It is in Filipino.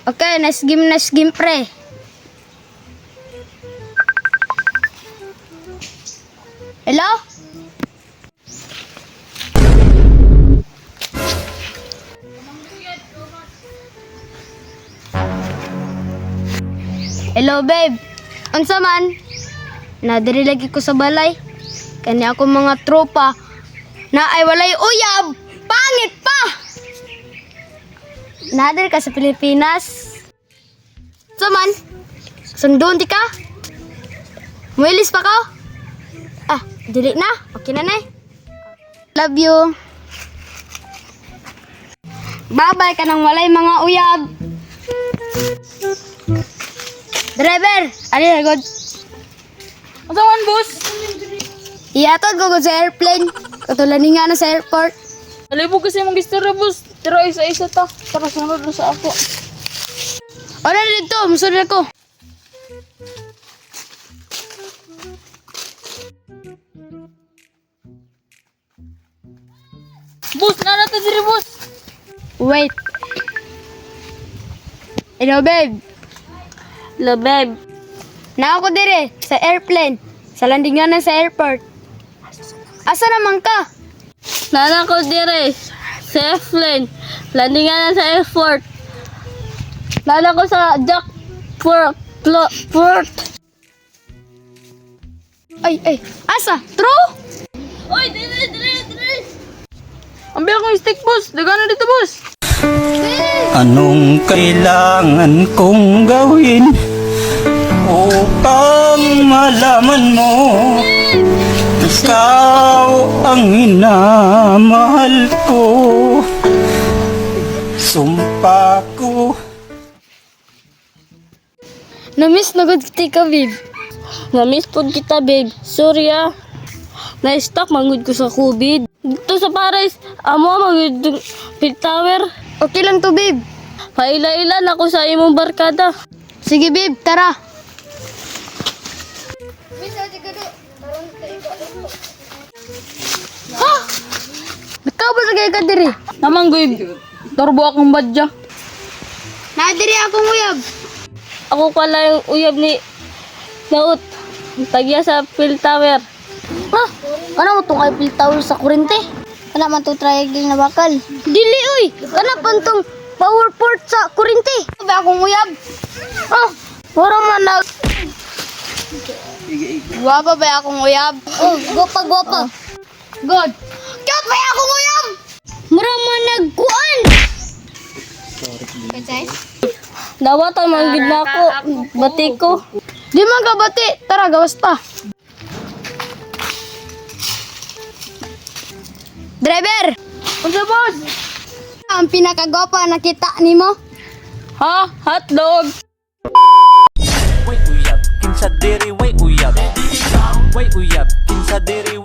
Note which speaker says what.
Speaker 1: Okay, nice game pre. Hello? Hello babe. Unsa man? Nadiri lagi ko sa balay. Kani ako mga tropa na ay walay uyab. Pangit pa. Nadiri ka sa Pilipinas. Unsa man? Sundon di ka? Muilis pa ka? Ah, dili na. Okay na na. Love you. Bye-bye ka nang walay mga uyab. Driver, ali na god.
Speaker 2: Asa man, boss?
Speaker 1: Iatod ko sa airplane. Katulani nga na sa airport.
Speaker 2: Alibog kasi mong gistorya, boss. Tira isa-isa ta. Para sunod na sa ako.
Speaker 1: Ano dito? Musunod ako.
Speaker 2: Boss, nanata diri, boss.
Speaker 1: Wait. Hello, babe.
Speaker 2: Hello, babe.
Speaker 1: Na ako dire sa airplane. Sa landingan na sa airport. Asa naman ka?
Speaker 2: Nana ko dire. Sa airplane. Landingan na sa airport. Nana ko sa Port.
Speaker 1: Ay. Asa? True?
Speaker 2: Oy, dire. Ambil akong stick, boss. Dagana dito, boss.
Speaker 3: Anong kailangan kong gawin upang malaman mo ikaw ang minamahal ko? Sumpa ko.
Speaker 1: Na-miss na good ka, babe.
Speaker 2: Na-miss po kita, babe. Sorry, ah. Na-stuck mangud ko sa COVID. Dito sa Paris, amo mangud Big Tower.
Speaker 1: Okay lang to, babe.
Speaker 2: Paila-ilan ako sa imong barkada.
Speaker 1: Sige, babe. Tara. Ha? Ikaw ba sa ka diri?
Speaker 2: Namang goy, turbo akong badya.
Speaker 1: Nadiri akong uyab.
Speaker 2: Ako pala yung uyab ni Naut. Tagya sa Phil Tower.
Speaker 1: Ha? Kana mo tong kay piltaw sa kurente? Kana man to triangle na bakal? Dili uy. Kana pantong power port sa kurente. Ba akong uyab? Ah, para man na. Guwapa ba akong uyab? Oh, gwapa. God. Kat ba akong uyab? Mura man nagkuan. Sorry.
Speaker 2: Dawatan man gid nako, bati ko.
Speaker 1: Di man ka bati. Tara, gawas pa. Driver!
Speaker 2: Unsa, boss?
Speaker 1: Ang pinakagwapa nakita nimo?
Speaker 2: Ha? Hotdog.
Speaker 3: Way uyab, kinsa diri way uyab. Way uyab, kinsa diri